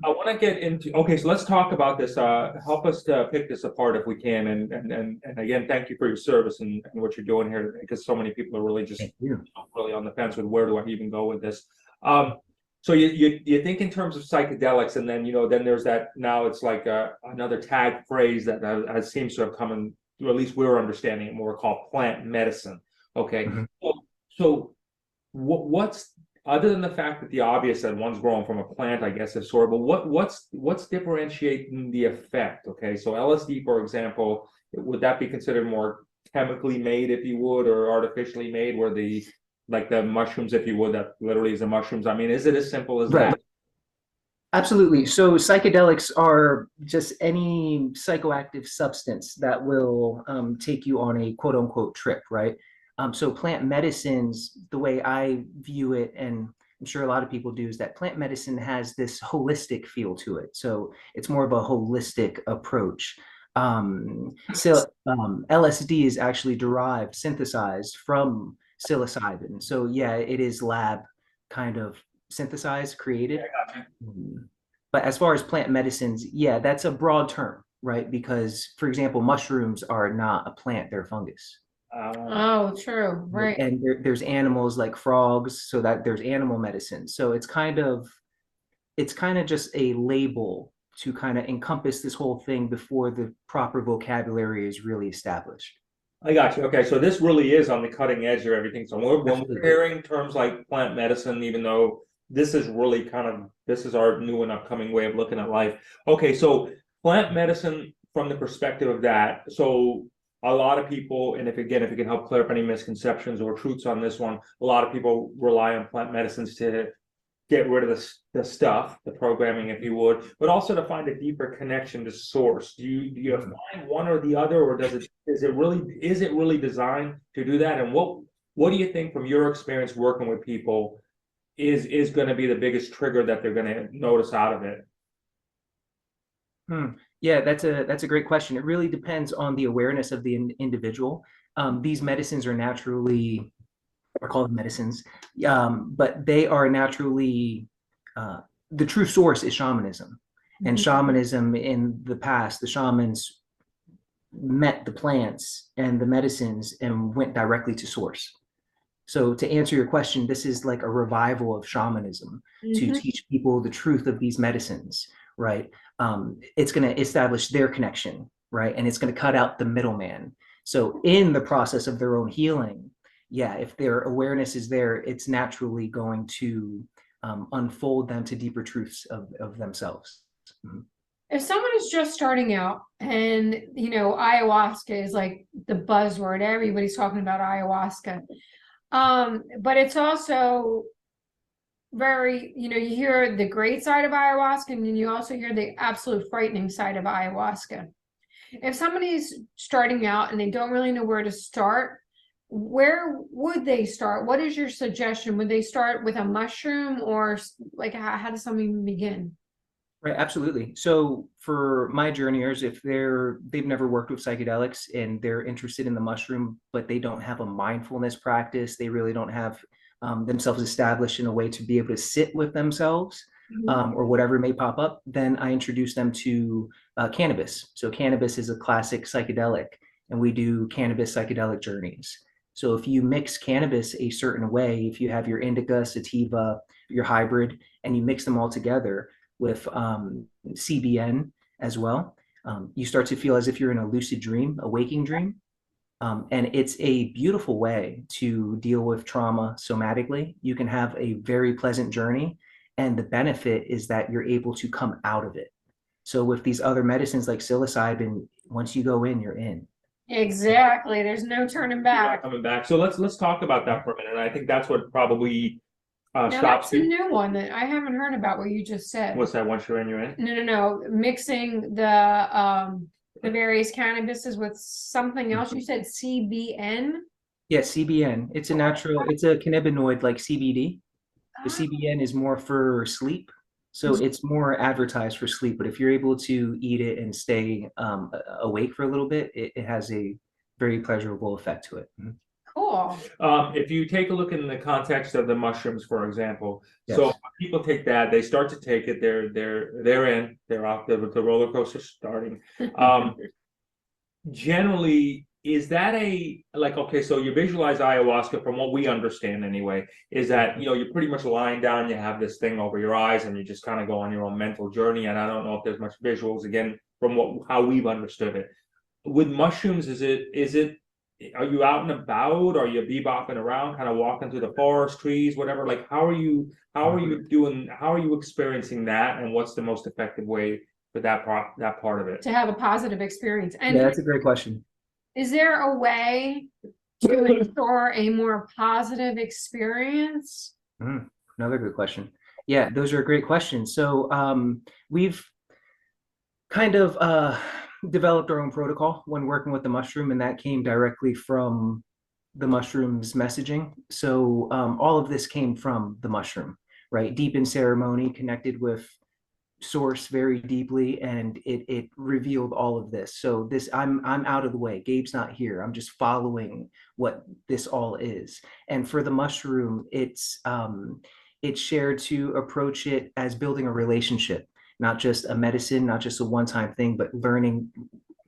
I want to get into, okay, so let's talk about this. Help us to pick this apart if we can. And again, thank you for your service and what you're doing here, because so many people are really just Thank you. really on the fence with where do I even go with this. So you think in terms of psychedelics, and then then there's that, now it's like another tag phrase that has seems to have come in, or at least we're understanding it more, called plant medicine. Okay, Mhm. so what's, other than the fact that the obvious that one's grown from a plant, I guess, is sort of, but what's differentiating the effect? Okay, so LSD, for example, would that be considered more chemically made, if you would, or artificially made, where the, like the mushrooms, if you would, that literally is the mushrooms? I mean, is it as simple as Right. that? Absolutely. So psychedelics are just any psychoactive substance that will take you on a quote unquote trip, right? So plant medicines, the way I view it, and I'm sure a lot of people do, is that plant medicine has this holistic feel to it. So it's more of a holistic approach. LSD is actually derived, synthesized from psilocybin. So yeah, it is lab kind of synthesized, created. Mhm. But as far as plant medicines, yeah, that's a broad term, right? Because, for example, mushrooms are not a plant, they're a fungus. Oh, true. Right? Right. And there's animals like frogs, so that there's animal medicine. So it's kind of just a label to kind of encompass this whole thing before the proper vocabulary is really established. I got you. Okay, so this really is on the cutting edge of everything. So when we're Absolutely. hearing terms like plant medicine, even though this is really kind of, this is our new and upcoming way of looking at life. Okay, so plant medicine from the perspective of that. So a lot of people, and if again, if you can help clear up any misconceptions or truths on this one, a lot of people rely on plant medicines to get rid of the stuff, the programming, if you would, but also to find a deeper connection to source. Do you find one or the other, or is it really designed to do that? And what do you think, from your experience working with people, is going to be the biggest trigger that they're going to notice out of it? Hmm. Yeah, that's a great question. It really depends on the awareness of the individual. These medicines are naturally, or call them medicines, but they are naturally, uh, the true source is shamanism. And Mhm. shamanism, in the past, the shamans met the plants and the medicines and went directly to source. So to answer your question, this is like a revival of shamanism to Mhm. teach people the truth of these medicines, right? It's going to establish their connection, right? And it's going to cut out the middleman. So in the process of their own healing, yeah, if their awareness is there, it's naturally going to unfold them to deeper truths of themselves. Mhm. If someone is just starting out and, ayahuasca is like the buzzword, everybody's talking about ayahuasca. But it's also very, you hear the great side of ayahuasca, and then you also hear the absolute frightening side of ayahuasca. If somebody's starting out and they don't really know where to start, where would they start? What is your suggestion? Would they start with a mushroom, or like how does someone even begin? Right, absolutely. So for my journeyers, if they've never worked with psychedelics and they're interested in the mushroom, but they don't have a mindfulness practice, they really don't have themselves established in a way to be able to sit with themselves, Mhm. or whatever may pop up, then I introduce them to cannabis. So cannabis is a classic psychedelic, and we do cannabis psychedelic journeys. So if you mix cannabis a certain way, if you have your indica, sativa, your hybrid, and you mix them all together with CBN as well, you start to feel as if you're in a lucid dream, a waking dream. And it's a beautiful way to deal with trauma somatically. You can have a very pleasant journey. And the benefit is that you're able to come out of it. So with these other medicines like psilocybin, once you go in, you're in. Exactly. There's no turning back. Coming back. So let's talk about that for a minute. And I think that's what probably Now stops that's a you. new one that I haven't heard about, what you just said. What's that? Once you're in, you're in. No. Mixing the various cannabises with something else. You said CBN. Yeah, CBN. It's a cannabinoid like CBD. The Ah, CBN is more for sleep. So it's more advertised for sleep. But if you're able to eat it and stay awake for a little bit, it has a very pleasurable effect to it. Mhm. Cool. If you take a look in the context of the mushrooms, for example, so Yes. when people take that, they start to take it, they're off the roller coaster starting. Generally, is that okay, so you visualize ayahuasca from what we understand anyway, is that you're pretty much lying down, you have this thing over your eyes, and you just kind of go on your own mental journey. And I don't know if there's much visuals again from how we've understood it. With mushrooms, is it are you out and about? Are you bebopping around, kind of walking through the forest, trees, whatever? Like, how are you doing? How are you experiencing that? And what's the most effective way for that part of it? To have a positive experience. And Yeah, that's a great question. is there a way to ensure a more positive experience? Another good question. Yeah, those are great questions. So we've kind of developed our own protocol when working with the mushroom, and that came directly from the mushroom's messaging. So all of this came from the mushroom, right? Deep in ceremony, connected with source very deeply, and it revealed all of this. So I'm out of the way. Gabe's not here. I'm just following what this all is. And for the mushroom, it's shared to approach it as building a relationship, not just a medicine, not just a one-time thing, but learning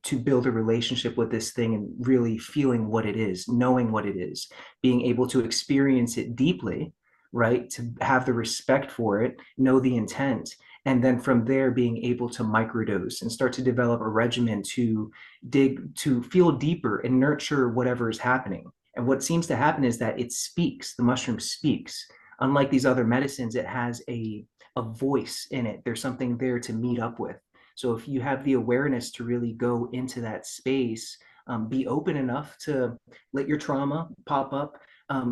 to build a relationship with this thing and really feeling what it is, knowing what it is, being able to experience it deeply, right? To have the respect for it, know the intent, and then from there being able to microdose and start to develop a regimen to feel deeper and nurture whatever is happening. And what seems to happen is that it speaks, the mushroom speaks. Unlike these other medicines, it has a voice in it. There's something there to meet up with. So if you have the awareness to really go into that space, be open enough to let your trauma pop up,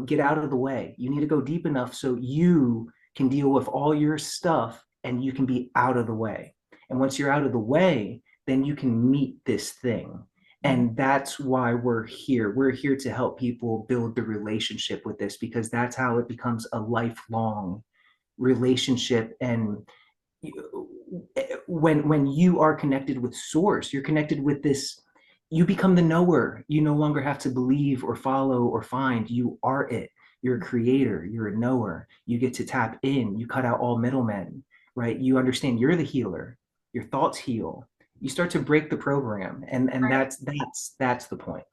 get out of the way. You need to go deep enough so you can deal with all your stuff and you can be out of the way. And once you're out of the way, then you can meet this thing. And that's why we're here. We're here to help people build the relationship with this, because that's how it becomes a lifelong relationship. And when you are connected with source, you're connected with this, you become the knower. You no longer have to believe or follow or find. You are it. You're a creator. You're a knower. You get to tap in. You cut out all middlemen, right? You understand you're the healer. Your thoughts heal. You start to break the program, and Right. that's the point.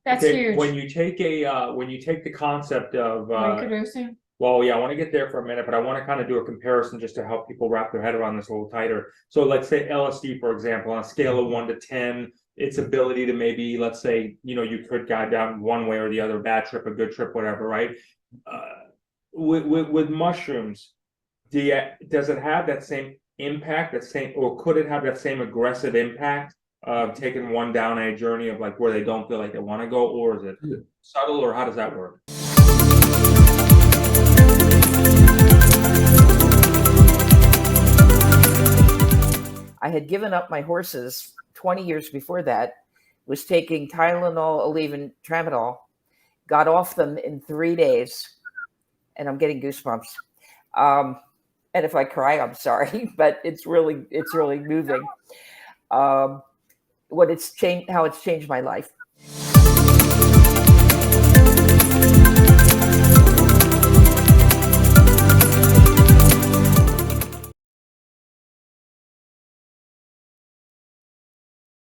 That's Okay, huge. when you take the concept of Microdosing. well, yeah, I want to get there for a minute, but I want to kind of do a comparison just to help people wrap their head around this a little tighter. So let's say LSD, for example, on a scale of 1 to 10, its ability to maybe, let's say, you could guide down one way or the other, bad trip, a good trip, whatever, right? With mushrooms, does it have that same impact, or could it have that same aggressive impact of taking one down a journey of like where they don't feel like they want to go, or is it subtle, or how does that work? I had given up my horses 20 years before that, was taking Tylenol, Aleve, Tramadol, got off them in 3 days, and I'm getting goosebumps. And if I cry, I'm sorry, but it's really moving. How it's changed my life.